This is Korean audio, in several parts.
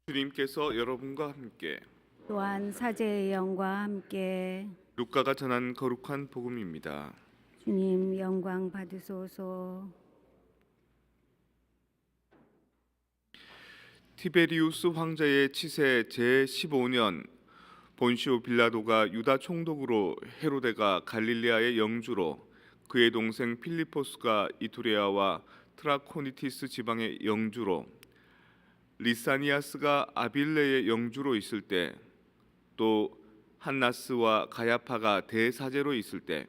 주님께서 여러분과 함께 또한 사제의 영과 함께 루카가 전한 거룩한 복음입니다. 주님 영광 받으소서. 티베리우스 황제의 치세 제15년 본시오 빌라도가 유다 총독으로 헤로데가 갈릴레아의 영주로 그의 동생 필리포스가 이투레아와 트라코니티스 지방의 영주로 리사니아스가 아빌레의 영주로 있을 때 또 한나스와 가야파가 대사제로 있을 때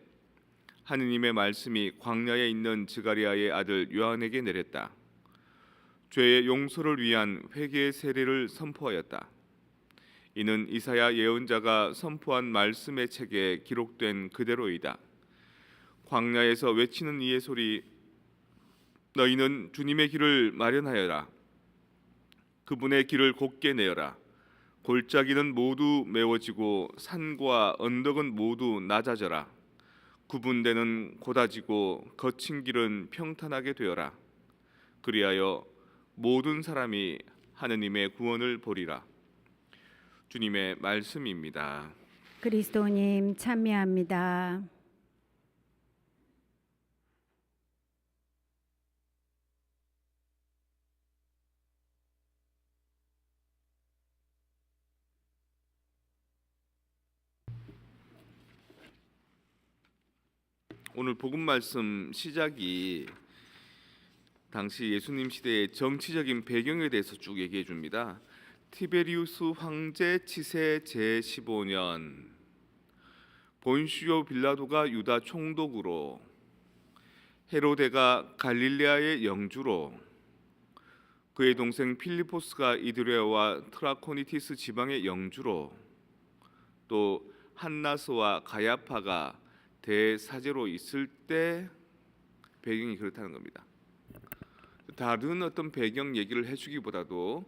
하느님의 말씀이 광야에 있는 스가랴의 아들 요한에게 내렸다. 죄의 용서를 위한 회개의 세례를 선포하였다. 이는 이사야 예언자가 선포한 말씀의 책에 기록된 그대로이다. 광야에서 외치는 이의 소리, 너희는 주님의 길을 마련하여라. 그분의 길을 곧게 내어라. 골짜기는 모두 메워지고 산과 언덕은 모두 낮아져라. 구분되는 고다지고 거친 길은 평탄하게 되어라. 그리하여 모든 사람이 하느님의 구원을 보리라. 주님의 말씀입니다. 그리스도님 참여합니다. 오늘 복음 말씀 시작이 당시 예수님 시대의 정치적인 배경에 대해서 쭉 얘기해 줍니다. 티베리우스 황제 치세 제15년 본시오 빌라도가 유다 총독으로 헤로데가 갈릴레아의 영주로 그의 동생 필리포스가 이드레아와 트라코니티스 지방의 영주로 또 한나스와 가야파가 대사제로 있을 때 배경이 그렇다는 겁니다. 다른 어떤 배경 얘기를 해주기보다도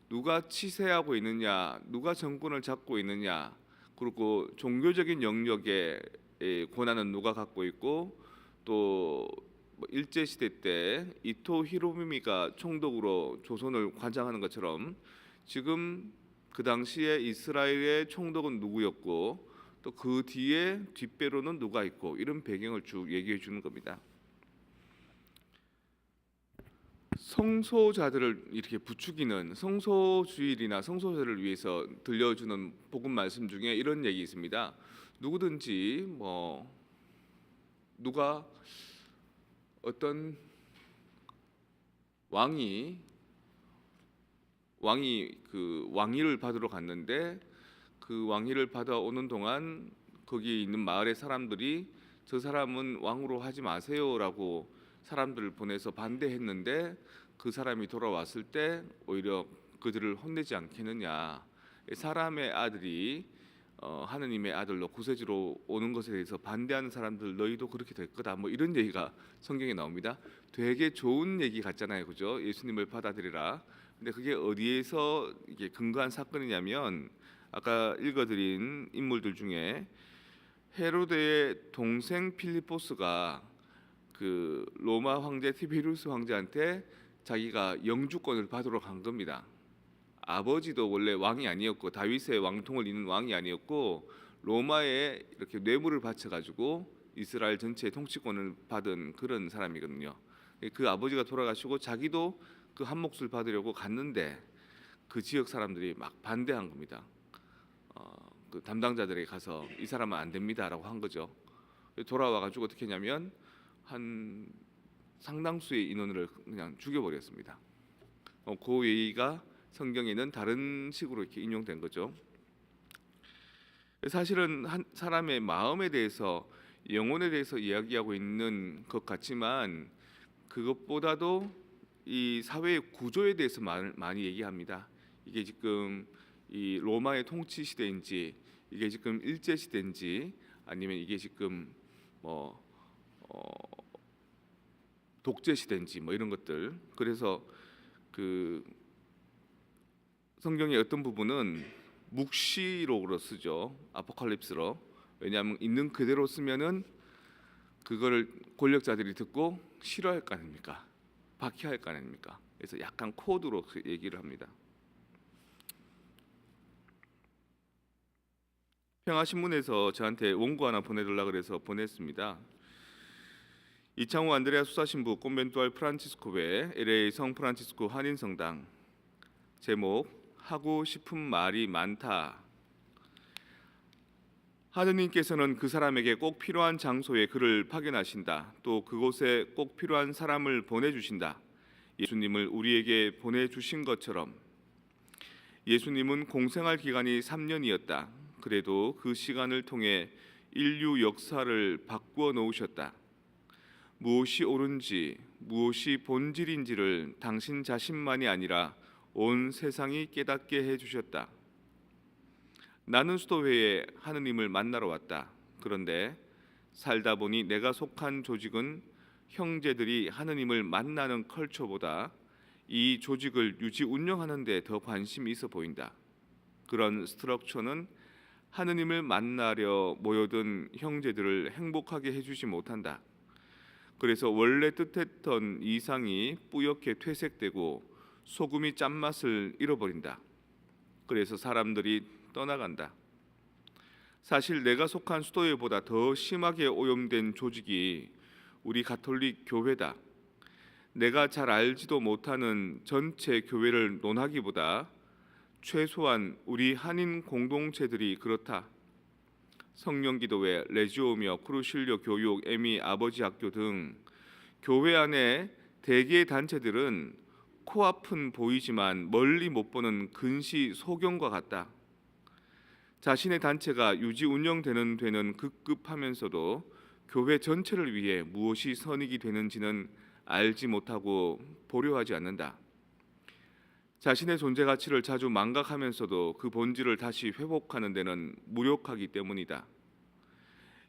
누가 치세하고 있느냐, 누가 정권을 잡고 있느냐, 그리고 종교적인 영역의 권한은 누가 갖고 있고 또 일제 시대 때 이토 히로부미가 총독으로 조선을 관장하는 것처럼 지금 그 당시에 이스라엘의 총독은 누구였고 또 그 뒤에 뒷배로는 누가 있고 이런 배경을 쭉 얘기해 주는 겁니다. 성소자들을 이렇게 부추기는 성소주일이나 성소자를 위해서 들려주는 복음 말씀 중에 이런 얘기 있습니다. 누구든지 누가 어떤 왕이 그 왕위를 받으러 갔는데 그 왕위를 받아오는 동안 거기 있는 마을의 사람들이 저 사람은 왕으로 하지 마세요라고 사람들을 보내서 반대했는데 그 사람이 돌아왔을 때 오히려 그들을 혼내지 않겠느냐. 사람의 아들이 하느님의 아들로 구세주로 오는 것에 대해서 반대하는 사람들 너희도 그렇게 될 거다. 뭐 이런 얘기가 성경에 나옵니다. 되게 좋은 얘기 같잖아요, 그죠? 예수님을 받아들이라. 근데 그게 어디에서 이게 근거한 사건이냐면 아까 읽어드린 인물들 중에 헤로데의 동생 필리포스가 그 로마 황제 티베리우스 황제한테 자기가 영주권을 받으러 간 겁니다. 아버지도 원래 왕이 아니었고 다윗의 왕통을 잇는 왕이 아니었고 로마에 이렇게 뇌물을 바쳐가지고 이스라엘 전체의 통치권을 받은 그런 사람이거든요. 그 아버지가 돌아가시고 자기도 그 한 몫을 받으려고 갔는데 그 지역 사람들이 막 반대한 겁니다. 그 담당자들에게 가서 이 사람은 안 됩니다라고 한 거죠. 돌아와가지고 어떻게 했냐면 한 상당수의 인원을 그냥 죽여버렸습니다. 그 얘기가 성경에는 다른 식으로 이렇게 인용된 거죠. 사실은 한 사람의 마음에 대해서 영혼에 대해서 이야기하고 있는 것 같지만 그것보다도 이 사회의 구조에 대해서 많이 얘기합니다. 이게 지금 이 로마의 통치 시대인지 이게 지금 일제 시대인지 아니면 이게 지금 뭐 독재 시대인지 뭐 이런 것들. 그래서 그 성경의 어떤 부분은 묵시록으로 쓰죠. 아포칼립스로. 왜냐하면 있는 그대로 쓰면은 그거를 권력자들이 듣고 싫어할 거 아닙니까? 박해할 거 아닙니까? 그래서 약간 코드로 얘기를 합니다. 평화신문에서 저한테 원고 하나 보내달라 그래서 보냈습니다. 이창호 안드레아 수사신부 콘벤투알 프란치스코회 LA 성 프란치스코 한인성당. 제목 하고 싶은 말이 많다. 하느님께서는 그 사람에게 꼭 필요한 장소에 그를 파견하신다. 또 그곳에 꼭 필요한 사람을 보내주신다. 예수님을 우리에게 보내주신 것처럼 예수님은 공생활 기간이 3년이었다. 그래도 그 시간을 통해 인류 역사를 바꾸어 놓으셨다. 무엇이 옳은지 무엇이 본질인지를 당신 자신만이 아니라 온 세상이 깨닫게 해주셨다. 나는 수도회에 하느님을 만나러 왔다. 그런데 살다 보니 내가 속한 조직은 형제들이 하느님을 만나는 컬처보다 이 조직을 유지 운영하는 데 더 관심이 있어 보인다. 그런 스트럭처는 하느님을 만나려 모여든 형제들을 행복하게 해주지 못한다. 그래서 원래 뜻했던 이상이 뿌옇게 퇴색되고 소금이 짠맛을 잃어버린다. 그래서 사람들이 떠나간다. 사실 내가 속한 수도회보다 더 심하게 오염된 조직이 우리 가톨릭 교회다. 내가 잘 알지도 못하는 전체 교회를 논하기보다 최소한 우리 한인 공동체들이 그렇다. 성령기도회, 레지오며 크루실료 교육, 에미 아버지 학교 등 교회 안에 대개의 단체들은 코앞은 보이지만 멀리 못 보는 근시 소경과 같다. 자신의 단체가 유지 운영되는 데는 급급하면서도 교회 전체를 위해 무엇이 선익이 되는지는 알지 못하고 보려하지 않는다. 자신의 존재 가치를 자주 망각하면서도 그 본질을 다시 회복하는 데는 무력하기 때문이다.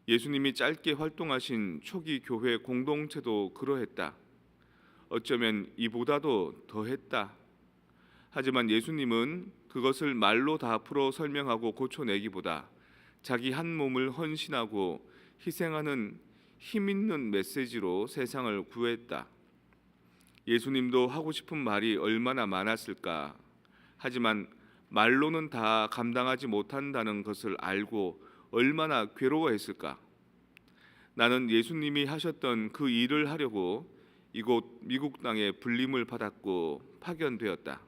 예수님이 짧게 활동하신 초기 교회 공동체도 그러했다. 어쩌면 이보다도 더했다. 하지만 예수님은 그것을 말로 다 풀어 설명하고 고쳐내기보다 자기 한 몸을 헌신하고 희생하는 힘 있는 메시지로 세상을 구했다. 예수님도 하고 싶은 말이 얼마나 많았을까. 하지만 말로는 다 감당하지 못한다는 것을 알고 얼마나 괴로워했을까. 나는 예수님이 하셨던 그 일을 하려고 이곳 미국 땅에 불림을 받았고 파견되었다.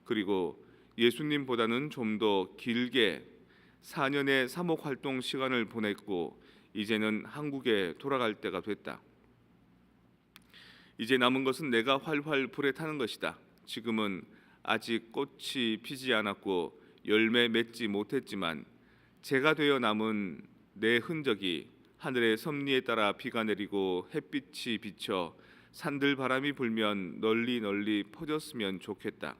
그리고 예수님보다는 좀 더 길게 4년의 사목 활동 시간을 보냈고 이제는 한국에 돌아갈 때가 됐다. 이제 남은 것은 내가 활활 불에 타는 것이다. 지금은 아직 꽃이 피지 않았고 열매 맺지 못했지만 제가 되어 남은 내 흔적이 하늘의 섭리에 따라 비가 내리고 햇빛이 비쳐 산들 바람이 불면 널리 널리 퍼졌으면 좋겠다.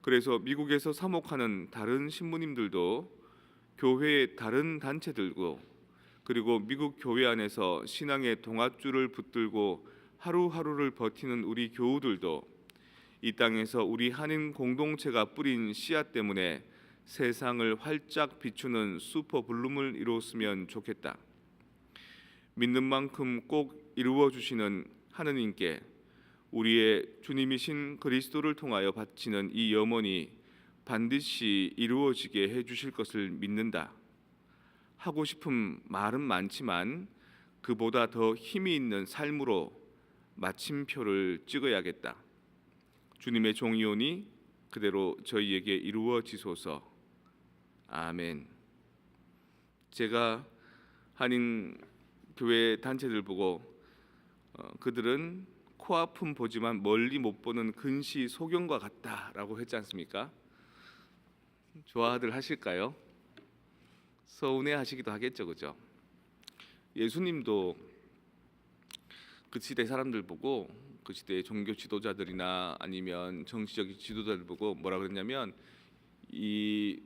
그래서 미국에서 사목하는 다른 신부님들도 교회의 다른 단체들고 그리고 미국 교회 안에서 신앙의 동아줄을 붙들고 하루하루를 버티는 우리 교우들도 이 땅에서 우리 한인 공동체가 뿌린 씨앗 때문에 세상을 활짝 비추는 슈퍼 블룸을 이루었으면 좋겠다. 믿는 만큼 꼭 이루어 주시는 하느님께 우리의 주님이신 그리스도를 통하여 바치는 이 염원이 반드시 이루어지게 해 주실 것을 믿는다. 하고 싶은 말은 많지만 그보다 더 힘이 있는 삶으로 마침표를 찍어야겠다. 주님의 종이오니 그대로 저희에게 이루어지소서. 아멘. 제가 한인 교회 단체들 보고 그들은 코앞은 보지만 멀리 못 보는 근시 소경과 같다라고 했지 않습니까? 좋아들 하실까요? 서운해 하시기도 하겠죠, 그죠? 예수님도 그 시대 사람들 보고 그 시대의 종교 지도자들이나 아니면 정치적 지도자들 보고 뭐라 그랬냐면 이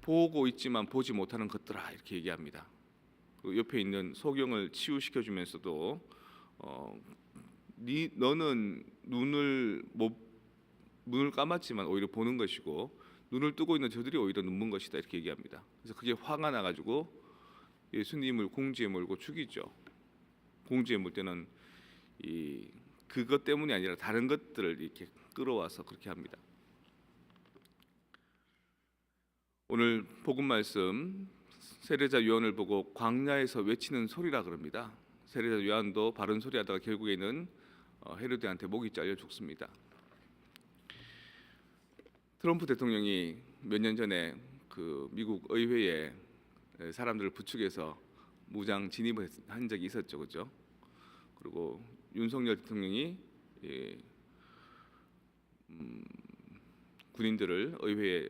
보고 있지만 보지 못하는 것들아 이렇게 얘기합니다. 그 옆에 있는 소경을 치유시켜 주면서도 너는 눈을 감았지만 오히려 보는 것이고 눈을 뜨고 있는 저들이 오히려 눈먼 것이다 이렇게 얘기합니다. 그래서 그게 화가 나가지고 예수님을 공지에 몰고 죽이죠. 공지에 몰 때는 그것 때문이 아니라 다른 것들을 이렇게 끌어와서 그렇게 합니다. 오늘 복음 말씀 세례자 요한을 보고 광야에서 외치는 소리라 그럽니다. 세례자 요한도 바른 소리 하다가 결국에는 헤로데한테 목이 잘려 죽습니다. 트럼프 대통령이 몇 년 전에 그 미국 의회에 사람들을 부축해서 무장 진입을 한 적이 있었죠, 그렇죠? 그리고 윤석열 대통령이 군인들을 의회에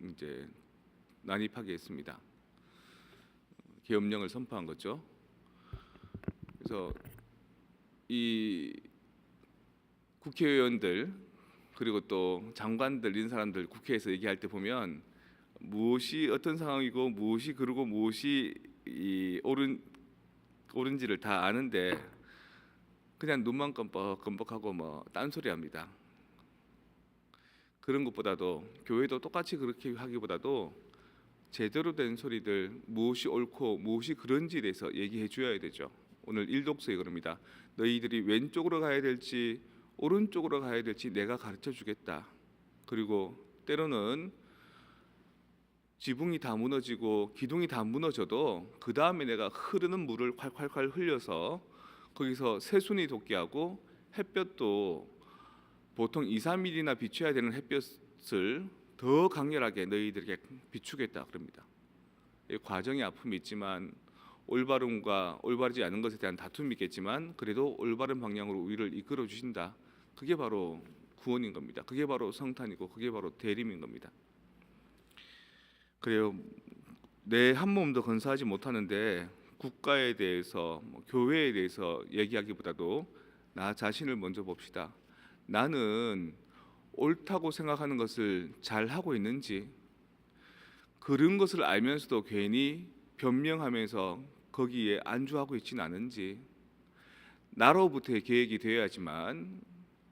이제 난입하게 했습니다. 계엄령을 선포한 거죠. 그래서 이 국회의원들 그리고 또 장관들 이런 사람들 국회에서 얘기할 때 보면 무엇이 어떤 상황이고 무엇이 그러고 무엇이 옳은지를 다 아는데 그냥 눈만 껌뻑껌뻑하고 뭐 딴소리 합니다. 그런 것보다도 교회도 똑같이 그렇게 하기보다도 제대로 된 소리들 무엇이 옳고 무엇이 그런지에 대해서 얘기해 줘야 되죠. 오늘 일독서에 그럽니다. 너희들이 왼쪽으로 가야 될지 오른쪽으로 가야 될지 내가 가르쳐 주겠다. 그리고 때로는 지붕이 다 무너지고 기둥이 다 무너져도 그 다음에 내가 흐르는 물을 콸콸콸 흘려서 거기서 새순이 돋게 하고 햇볕도 보통 2, 3일이나 비춰야 되는 햇볕을 더 강렬하게 너희들에게 비추겠다 그럽니다. 과정의 아픔이 있지만 올바름과 올바르지 않은 것에 대한 다툼이 있겠지만 그래도 올바른 방향으로 우리를 이끌어 주신다. 그게 바로 구원인 겁니다. 그게 바로 성탄이고 그게 바로 대림인 겁니다. 그래요. 내 한 몸도 건사하지 못하는데 국가에 대해서 교회에 대해서 얘기하기보다도 나 자신을 먼저 봅시다. 나는 옳다고 생각하는 것을 잘 하고 있는지, 그런 것을 알면서도 괜히 변명하면서 거기에 안주하고 있지는 않은지, 나로부터의 계획이 되어야지만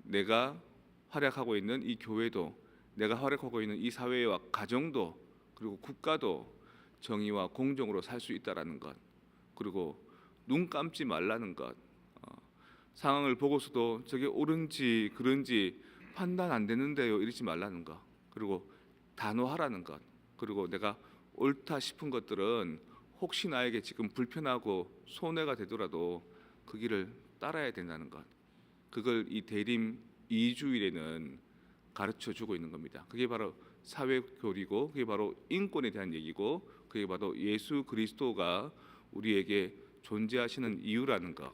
내가 활약하고 있는 이 교회도, 내가 활약하고 있는 이 사회와 가정도, 그리고 국가도 정의와 공정으로 살 수 있다라는 것, 그리고 눈 감지 말라는 것, 상황을 보고서도 저게 옳은지 그런지 판단 안 되는데요 이러지 말라는 것, 그리고 단호하라는 것, 그리고 내가 옳다 싶은 것들은 혹시 나에게 지금 불편하고 손해가 되더라도 그 길을 따라야 된다는 것, 그걸 이 대림 2주일에는 가르쳐 주고 있는 겁니다. 그게 바로 사회교리고 그게 바로 인권에 대한 얘기고 그게 바로 예수 그리스도가 우리에게 존재하시는 이유라는 것,